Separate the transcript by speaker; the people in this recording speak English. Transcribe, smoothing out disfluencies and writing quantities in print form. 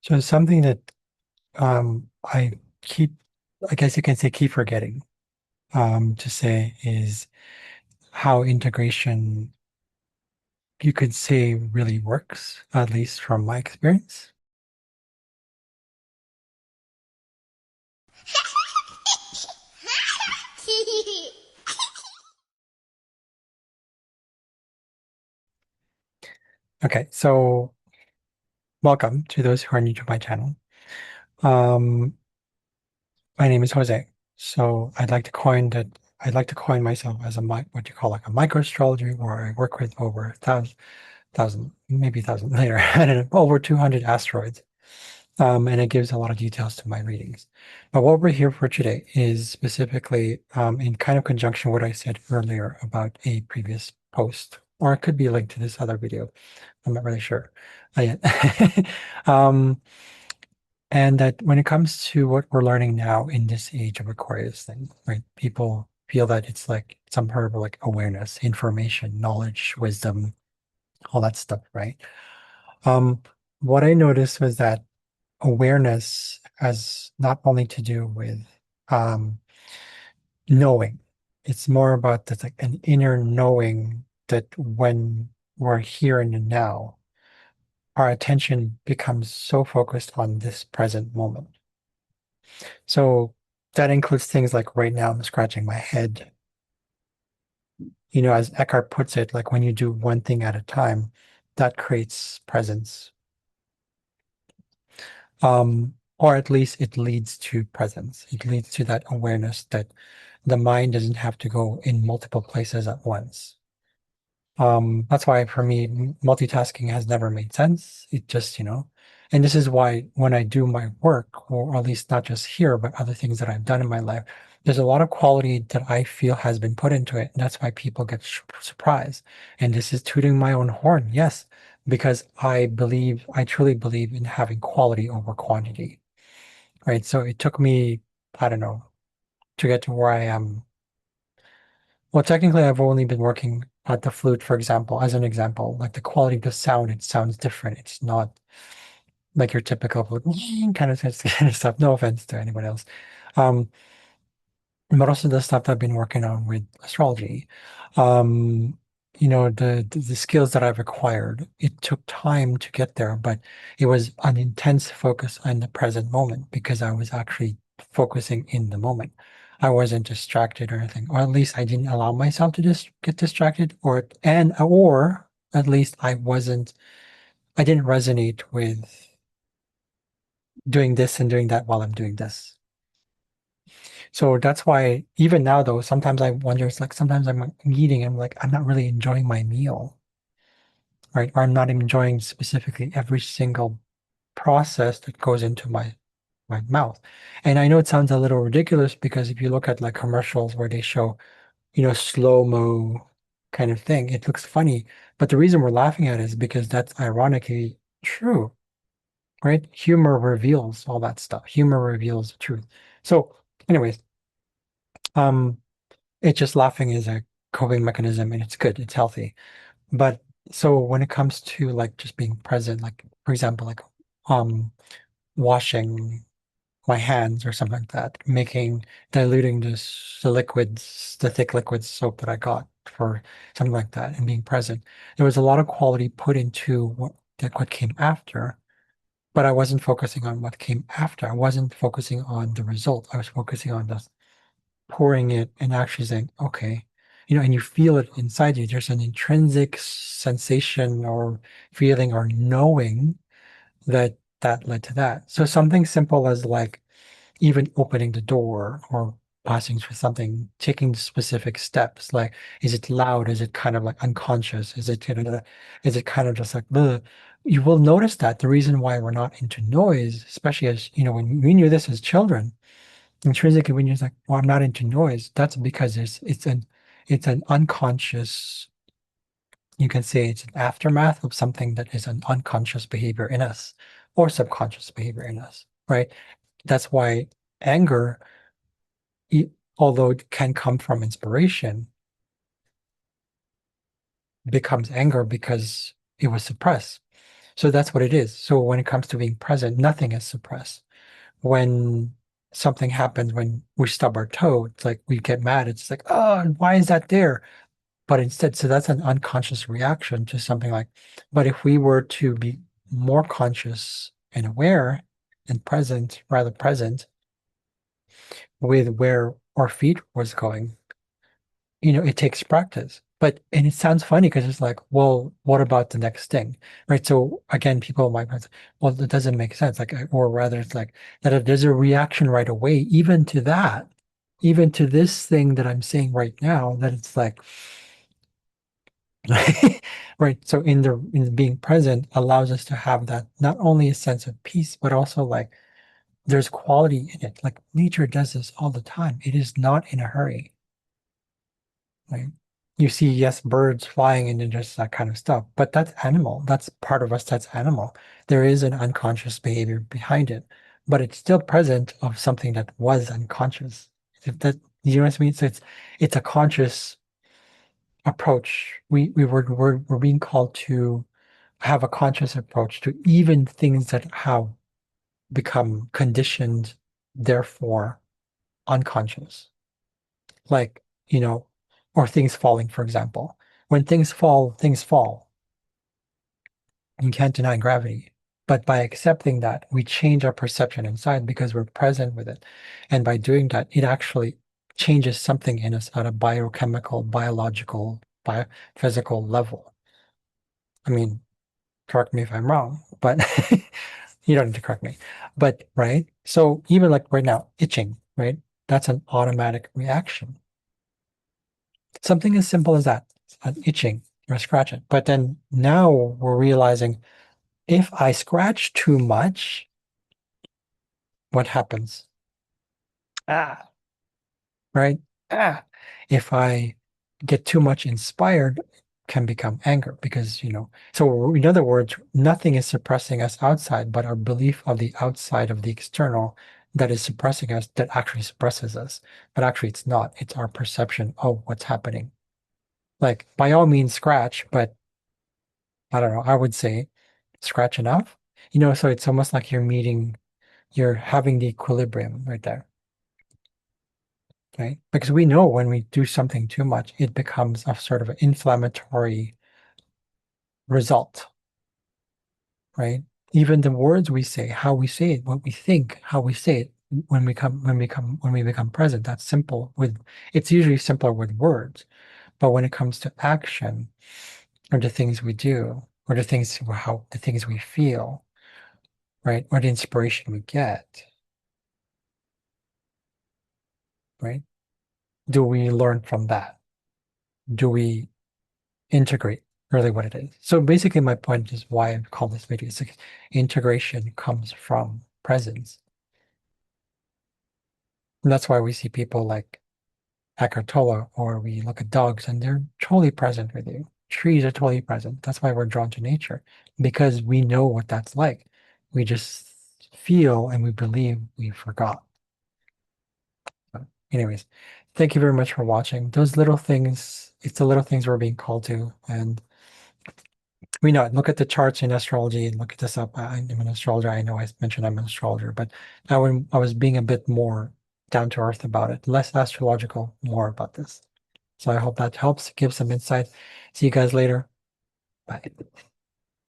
Speaker 1: So something that I keep, I guess you can say, keep forgetting to say is how integration, you could say, really works, at least from my experience. Okay, so welcome to those who are new to my channel. Um, my name is Jose. So I'd like to coin myself as what you call like a micro astrologer, where I work with over maybe thousand later, I don't know, over 200 asteroids. And it gives a lot of details to my readings. But what we're here for today is specifically in kind of conjunction with what I said earlier about a previous post, or it could be linked to this other video. I'm not really sure yet. um, and that when it comes to what we're learning now in this age of Aquarius thing, right? People feel that it's like some sort of like awareness, information, knowledge, wisdom, all that stuff, right? Um, what I noticed was that awareness has not only to do with um, knowing, it's more about this like an inner knowing that when we're here in the now, our attention becomes so focused on this present moment. So that includes things like right now I'm scratching my head. You know, as Eckhart puts it, like when you do one thing at a time, that creates presence. Or at least it leads to presence. It leads to that awareness that the mind doesn't have to go in multiple places at once. That's why for me, multitasking has never made sense. It just, and this is why when I do my work, or at least not just here, but other things that I've done in my life, there's a lot of quality that I feel has been put into it. And that's why people get surprised. And this is tooting my own horn, yes, because I truly believe in having quality over quantity, right? So it took me, I don't know, to get to where I am. Well, technically, I've only been working at the flute, for example, as an example. Like the quality of the sound, it sounds different. It's not like your typical flute kind of kind of stuff. No offense to anyone else. Um, but also the stuff I've been working on with astrology. Um, the skills that I've acquired, it took time to get there, but it was an intense focus on the present moment because I was actually focusing in the moment. I wasn't distracted or anything, or at least I didn't allow myself to just get distracted, or at least I didn't resonate with doing this and doing that while I'm doing this. So that's why even now though, sometimes I wonder, it's like sometimes I'm eating and I'm like, I'm not really enjoying my meal, right? Or I'm not enjoying specifically every single process that goes into my mouth. And I know it sounds a little ridiculous because if you look at like commercials where they show, slow-mo kind of thing, it looks funny. But the reason we're laughing at it is because that's ironically true, right? Humor reveals all that stuff. Humor reveals the truth. So, anyways, um, it's just laughing is a coping mechanism and it's good, it's healthy. But so when it comes to like just being present, like for example, like um washing my hands or something like that, diluting the thick liquid soap that I got for something like that and being present. There was a lot of quality put into what came after, but I wasn't focusing on what came after. I wasn't focusing on the result. I was focusing on the pouring it and actually saying, okay, and you feel it inside you. There's an intrinsic sensation or feeling or knowing that led to that. So something simple as like even opening the door or passing through something, taking specific steps. Like, is it loud? Is it kind of like unconscious? Is it kind of just like, ugh? You will notice that the reason why we're not into noise, especially as, when we knew this as children, intrinsically when you're like, well, I'm not into noise, that's because it's an unconscious, you can say it's an aftermath of something that is an unconscious behavior in us or subconscious behavior in us, right? That's why anger, e- although it can come from inspiration, becomes anger because it was suppressed. So that's what it is. So when it comes to being present, nothing is suppressed. When something happens, when we stub our toe, it's like we get mad. It's like, oh, why is that there? But instead, so that's an unconscious reaction to something like, but if we were to be more conscious and aware and present, rather present with where our feet was going, it takes practice. And it sounds funny because it's like, well, what about the next thing? Right. So again, people might say, well, it doesn't make sense. Like, or rather, it's like that there's a reaction right away, even to that, even to this thing that I'm saying right now, that it's like, right. So in being present allows us to have that not only a sense of peace, but also like there's quality in it. Like nature does this all the time. It is not in a hurry. Right. You see, yes, birds flying and just that kind of stuff, but that's animal. That's part of us that's animal. There is an unconscious behavior behind it, but it's still present of something that was unconscious. If that, you know what I mean? So it's a conscious approach. We're being called to have a conscious approach to even things that have become conditioned, therefore unconscious. Like, or things falling, for example. When things fall, things fall. You can't deny gravity. But by accepting that, we change our perception inside because we're present with it. And by doing that, it actually changes something in us at a biochemical, biological, biophysical level. I mean, correct me if I'm wrong, but you don't need to correct me. But right. So even like right now, itching, right? That's an automatic reaction. Something as simple as that, an itching or scratching. But then now we're realizing if I scratch too much, what happens? Ah, right? Ah, if I get too much inspired, can become anger because, so in other words, nothing is suppressing us outside, but our belief of the outside of the external that is suppressing us, that actually suppresses us. But actually, it's not. It's our perception of what's happening. Like, by all means, scratch, but I don't know, I would say scratch enough. So it's almost like you're having the equilibrium right there, right? Because we know when we do something too much, it becomes a sort of an inflammatory result, right? Even the words we say, how we say it, what we think, how we say it, when we become present, that's simple with, it's usually simpler with words. But when it comes to action or the things we do, or the things we feel, right? Or the inspiration we get, right? Do we learn from that? Do we integrate really what it is? So basically my point is why I call this video is like integration comes from presence. And that's why we see people like Eckhart Tolle, or we look at dogs and they're totally present with you. Trees are totally present. That's why we're drawn to nature, because we know what that's like. We just feel and we believe we forgot. So anyways, thank you very much for watching. Those little things, it's the little things we're being called to. And we know it. Look at the charts in astrology and look at this up. I'm an astrologer. I know I mentioned I'm an astrologer, but now when I was being a bit more down to earth about it, less astrological, more about this. So I hope that helps, give some insight. See you guys later. Bye.